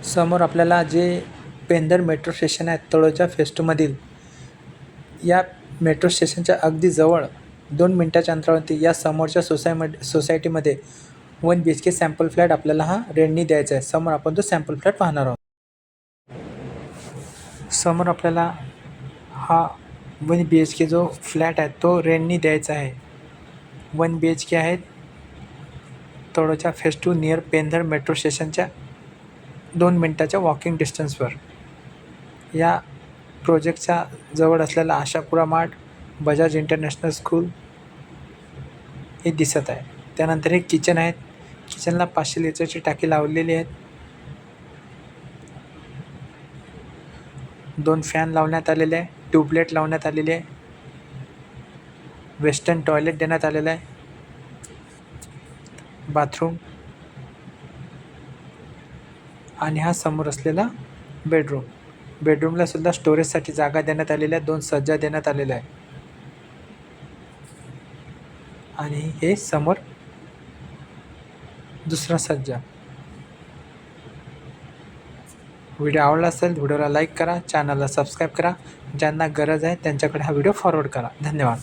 समोर आपल्याला जे पेंदर मेट्रो स्टेशन आहे तळोजा फेज 2 मधील, या मेट्रो स्टेशनच्या अगदी जवळ 2 मिनिटाच्या अंतरावरती या समोरच्या सोसायटीमध्ये 1 BHK सॅम्पल फ्लॅट आपल्याला हा रेंटनी द्यायचा आहे. समोर आपण तो सॅम्पल फ्लॅट पाहणार आहोत. समोर आपल्याला हा 1 BHK जो फ्लॅट आहे तो रेंटनी द्यायचा आहे. 1 BHK आहे तळोजा फेज 2 नियर पेंदर मेट्रो स्टेशनच्या 2 मिनिटाच्या वॉकिंग डिस्टन्सवर. या प्रोजेक्टच्या जवळ असलेला Ashapura mart, Bajaj international school हे दिसत आहे. त्यानंतर हे किचन आहे. किचनला 500 लिटरची टाकी लावलेली आहे. 2 फॅन लावण्यात आलेले आहे. ट्यूबलाईट लावण्यात आलेली आहे. वेस्टर्न टॉयलेट देण्यात आलेलं आहे. बाथरूम आणि हा समोर असलेला बेडरूम. बेडरूमला सुद्धा स्टोरेजसाठी जागा देण्यात आलेली आहे. 2 सज्जा देण्यात आलेल्या आहे. आणि हे समोर दुसरा सज्जा. व्हिडिओ आवडला असेल व्हिडिओला लाईक करा, चॅनलला सबस्क्राईब करा. ज्यांना गरज आहे त्यांच्याकडे हा व्हिडिओ फॉरवर्ड करा. धन्यवाद.